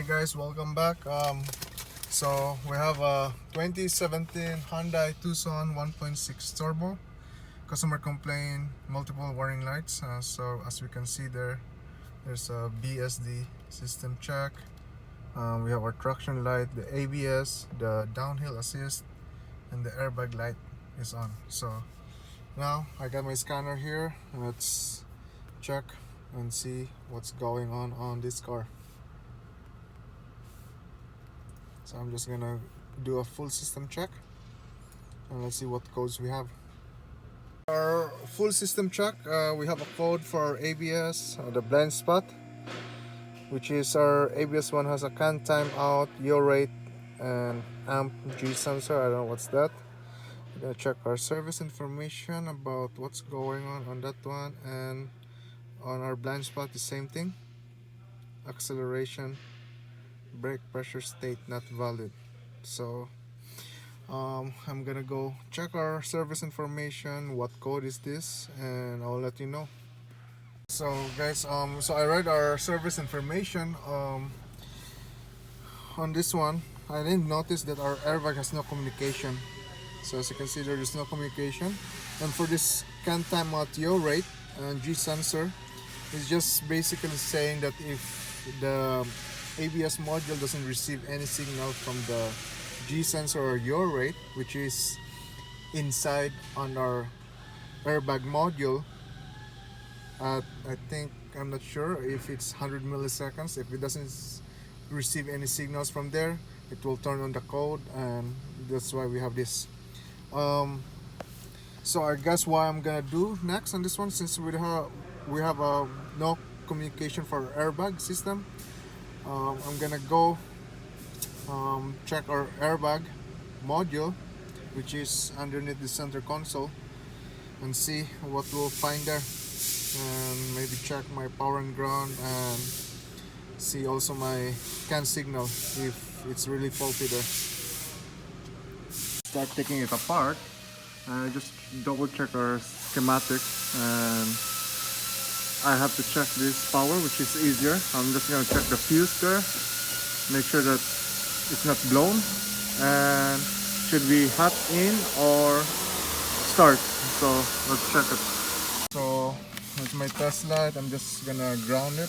Hey guys, welcome back. So we have a 2017 Hyundai Tucson 1.6 turbo. Customer complained multiple warning lights. So as we can see there's a BSD system check. We have our traction light, the ABS, the downhill assist, and the airbag light is on. So now I got my scanner here. Let's check and see what's going on this car. So I'm just gonna do a full system check and let's see what codes we have. Our full system check, we have a code for our ABS, the blind spot, which is our ABS one has a can time out, yaw rate, and amp G sensor. I don't know what's that. We're gonna check our service information about what's going on that one, and on our blind spot the same thing. Acceleration, brake pressure state not valid. So I'm gonna go check our service information, what code is this, and I'll let you know. So guys, so I read our service information. On this one I didn't notice that our airbag has no communication. So as you can see, there is no communication. And for this can time out yaw rate and G sensor, it's just basically saying that if the ABS module doesn't receive any signal from the G sensor or yaw rate, which is inside on our airbag module, I think, I'm not sure if it's 100 milliseconds. If it doesn't receive any signals from there, it will turn on the code, and that's why we have this. So I guess what I'm gonna do next on this one, since we have no communication for our airbag system, I'm gonna go check our airbag module, which is underneath the center console, and see what we'll find there, and maybe check my power and ground and see also my can signal if it's really faulty there. Start taking it apart. Just double check our schematic, and I have to check this power, which is easier. I'm just gonna check the fuse there, make sure that it's not blown, and should be hot in or start. So let's check it. So with my test light, I'm just gonna ground it,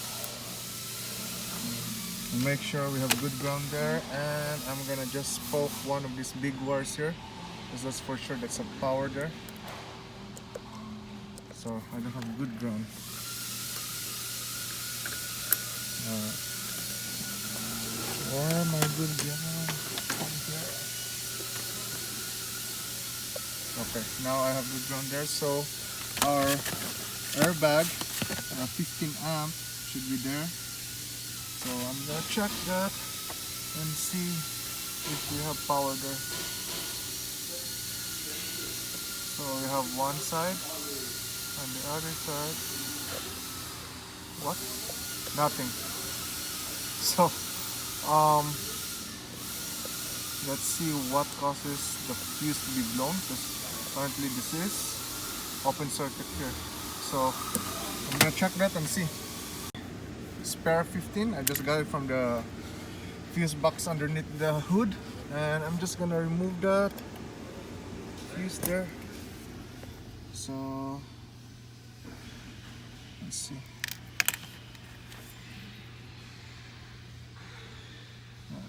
make sure we have good ground there, and I'm gonna just poke one of these big wires here, because that's for sure that's a power there. So I don't have good ground. Where my good ground? Okay, now I have good ground there. So our airbag, 15 amp should be there. So I'm gonna check that and see if we have power there. So we have one side, and the other side, what? Nothing. So let's see what causes the fuse to be blown, because currently this is open circuit here. So I'm gonna check that and see. Spare 15, I just got it from the fuse box underneath the hood, and I'm just gonna remove that fuse there. So let's see.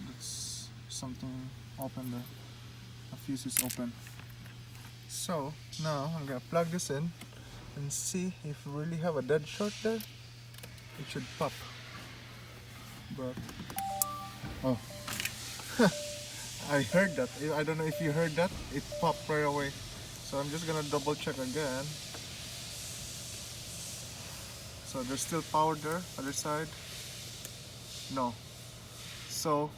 That's something open there. The fuse is open. So now I'm gonna plug this in and see if we really have a dead short there. It should pop, but oh, I heard that. I don't know if you heard that. It popped right away. So I'm just gonna double check again. So there's still power there. Other side, no. So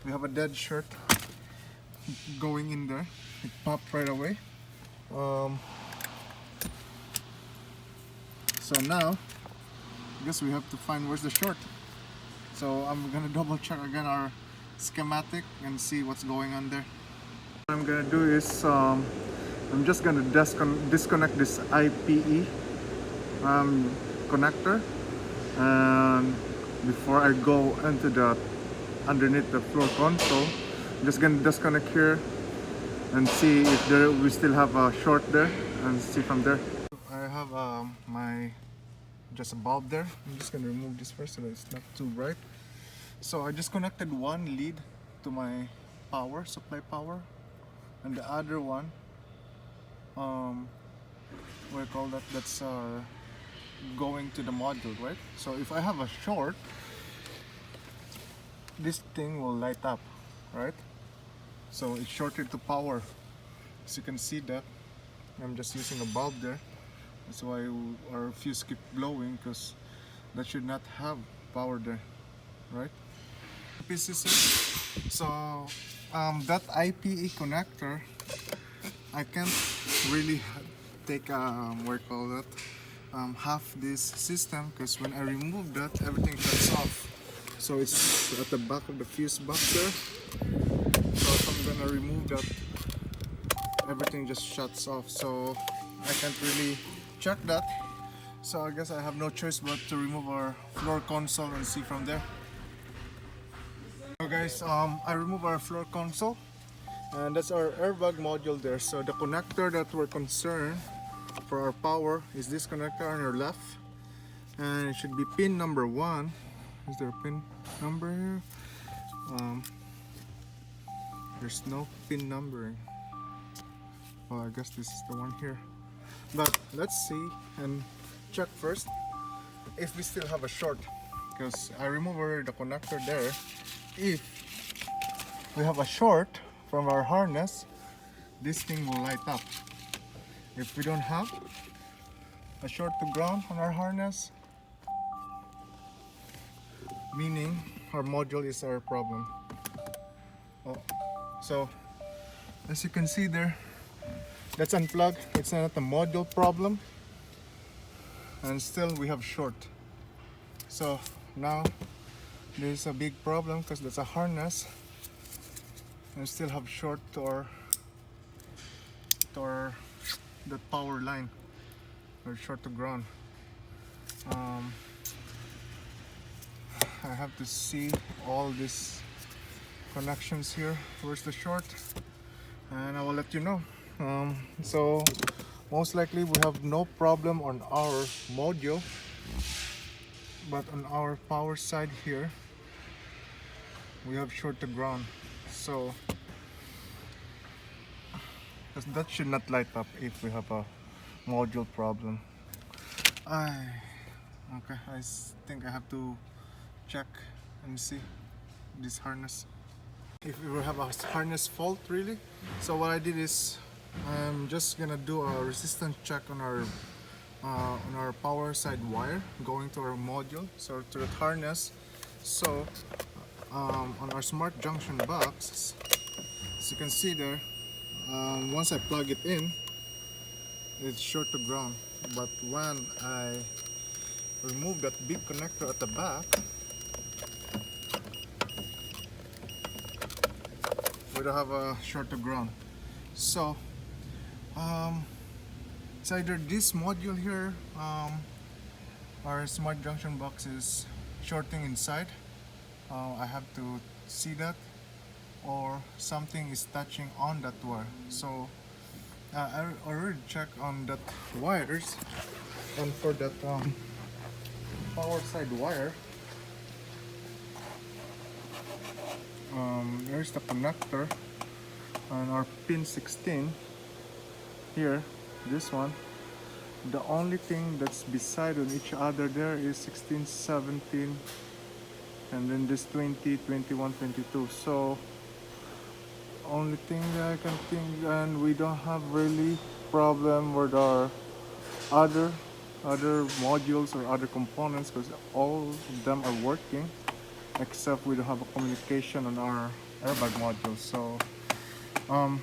we have a dead short going in there. It popped right away. So now I guess we have to find where's the short. So I'm gonna double check again our schematic and see what's going on there. What I'm gonna do is I'm just gonna disconnect this IPE connector, and before I go into the underneath the floor console. Just gonna disconnect here and see if we still have a short there, and see from there. I have my just a bulb there. I'm just gonna remove this first so that it's not too bright. So I just connected one lead to my power supply power, and the other one, what do you call that? That's going to the module, right? So if I have a short, this thing will light up, right? So it's shorted to power. As you can see that I'm just using a bulb there. That's why our fuse keep blowing, because that should not have power there, right? PCC. So that IPE connector, I can't really take what do you call that, half this system, because when I remove that, everything shuts off. So it's at the back of the fuse box there. So if I'm gonna remove that, everything just shuts off. So I can't really check that. So I guess I have no choice but to remove our floor console and see from there. So guys, I remove our floor console, and that's our airbag module there. So the connector that we're concerned for our power is this connector on your left, and it should be pin number 1. Is there a pin number here? There's no pin numbering. Well, I guess this is the one here. But let's see and check first if we still have a short, because I removed already the connector there. If we have a short from our harness, this thing will light up. If we don't have a short to ground on our harness, meaning our module is our problem. Oh, so as you can see there, let's unplug. It's not a module problem, and still we have short. So now there's a big problem, because that's a harness and still have short to our the power line, or short to ground. I have to see all these connections here. Where's the short? And I will let you know. So most likely we have no problem on our module, but on our power side here we have short to ground. So that should not light up if we have a module problem. Okay, I think I have to check and see this harness, if we will have a harness fault really. So what I did is, I'm just gonna do a resistance check on our power side wire going to our module, so to the harness. So on our smart junction box, as you can see there, once I plug it in, it's short to ground. But when I remove that big connector at the back, we don't have a short to ground. So it's either this module here, our smart junction box is shorting inside. I have to see that, or something is touching on that wire. So I already checked on that wires, and for that power side wire, there's the connector on our pin 16 here, this one. The only thing that's beside on each other there is 16, 17, and then this 20, 21, 22. So only thing that I can think, and we don't have really problem with our other modules or other components, because all of them are working, except we don't have a communication on our airbag module. So I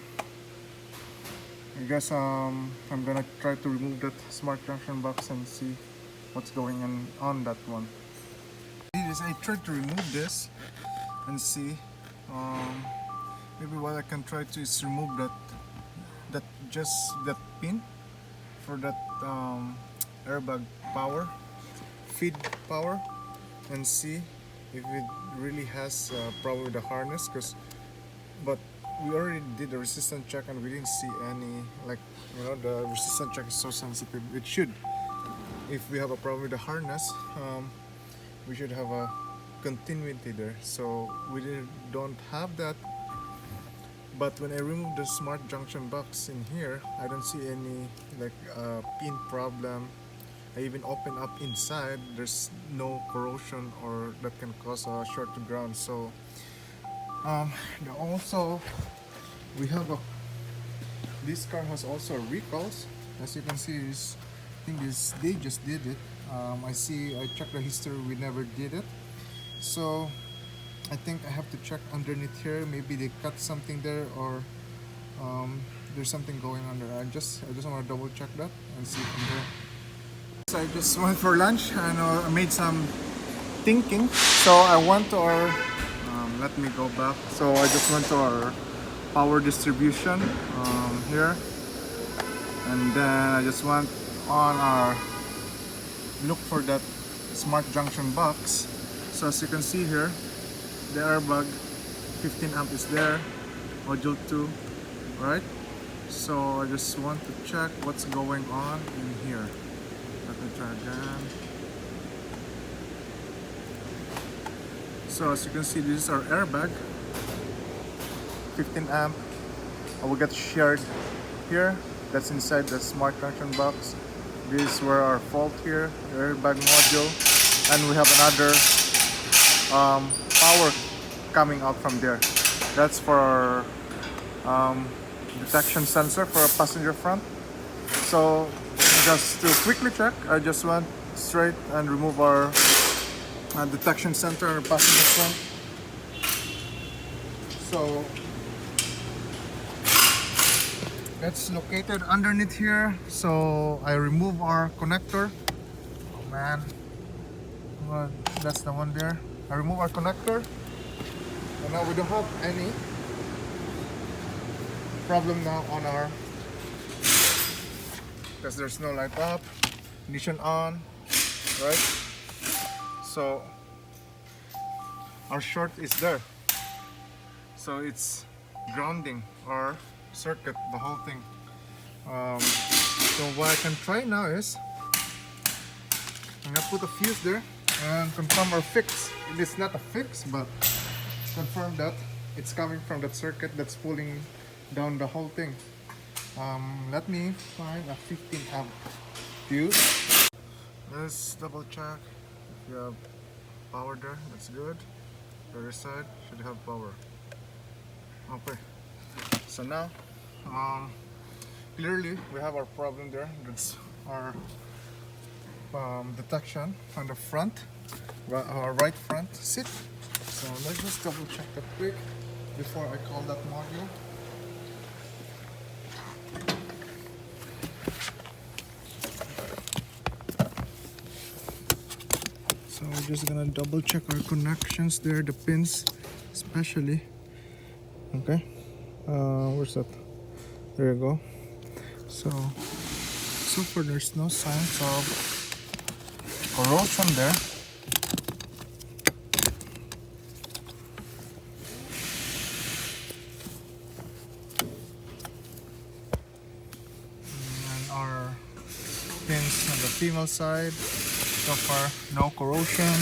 guess I'm gonna try to remove that smart junction box and see what's going on that one. I tried to remove this and see, maybe what I can try to is remove that pin for that airbag power, feed power, and see if it really has a problem with the harness, but we already did the resistance check and we didn't see any, like, the resistance check is so sensitive. It should, if we have a problem with the harness, we should have a continuity there. So we don't have that. But when I remove the smart junction box in here, I don't see any pin problem. I even open up inside, there's no corrosion or that can cause a short to ground. So also we have this car has also recalls. As you can see, I think they just did it. I checked the history, we never did it. So I think I have to check underneath here. Maybe they cut something there, or there's something going on there. I just want to double check that and see from there. So I just went for lunch and I made some thinking. So I went to our let me go back. So I just went to our power distribution here, and then I just went on our look for that smart junction box. So as you can see here, the airbag 15 amp is there, module 2, right? So I just want to check what's going on in here. Let me try again. So as you can see, this is our airbag 15 amp. I will get shared here. That's inside the smart junction box. This is where our fault here, the airbag module, and we have another power coming out from there. That's for our detection sensor for a passenger front. So just to quickly check, I just went straight and remove our detection sensor on the passenger front. So it's located underneath here. So I remove our connector. Oh man, well, that's the one there. I remove our connector, and now we don't have any problem now on our, because there's no light up, ignition on, right? So our short is there, so it's grounding our circuit, the whole thing. So what I can try now is I'm gonna put a fuse there and confirm or fix. It is not a fix, but confirm that it's coming from that circuit that's pulling down the whole thing. Let me find a 15 amp fuse. Let's double check if you have power there. That's good. The other side should have power. Okay. So now, clearly we have our problem there. That's our detection on the front, right front seat. So let's just double check that quick before I call that module. So we're just gonna double check our connections there, the pins especially. Okay, where's that? There you go. So far there's no signs of corrosion there. And our pins on the female side, so far no corrosion.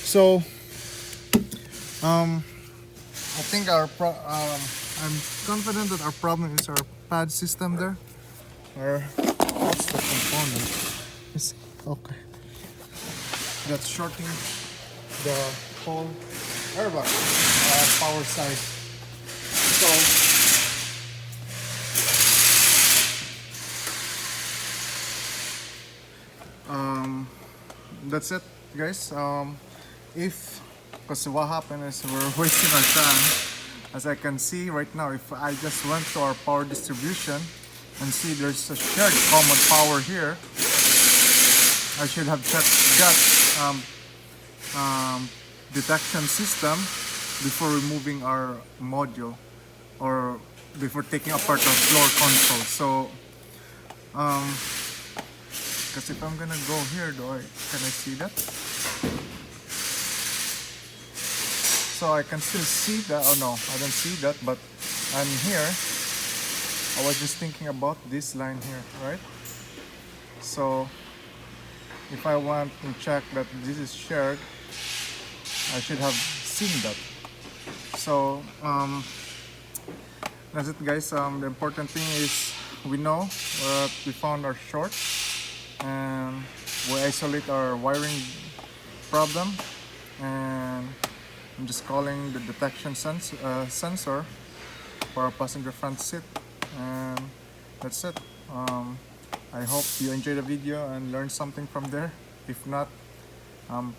So I think I'm confident that our problem is our pad system there. Or what's the component? Okay. That's shorting the whole airbag power side. So that's it, guys. Because what happened is we're wasting our time. As I can see right now, if I just went to our power distribution and see there's a shared common power here, I should have checked that detection system before removing our module or before taking apart our floor console. So because if I'm gonna go here, can I see that? So I can still see that. Oh no, I don't see that, but I'm here. I was just thinking about this line here, right? So if I want to check that this is shared, I should have seen that. So that's it, guys. The important thing is we know we found our short, and we isolate our wiring problem, and I'm just calling the detection sensor for our passenger front seat, and that's it. I hope you enjoyed the video and learned something from there. If not,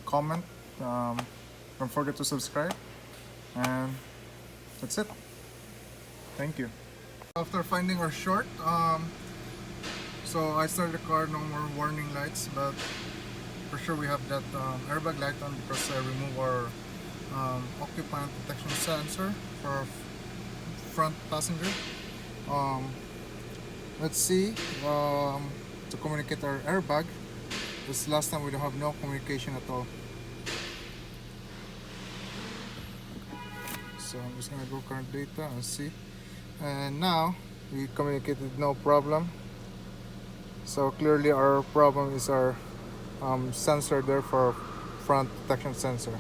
comment. Don't forget to subscribe, and that's it. Thank you. After finding our short, so I started the car, no more warning lights, but for sure we have that airbag light on because I removed our occupant detection sensor for our front passenger. Let's see, to communicate our airbag. This last time we don't have no communication at all. So I'm just gonna go current data and see. And now we communicated no problem. So clearly our problem is our sensor there for front detection sensor.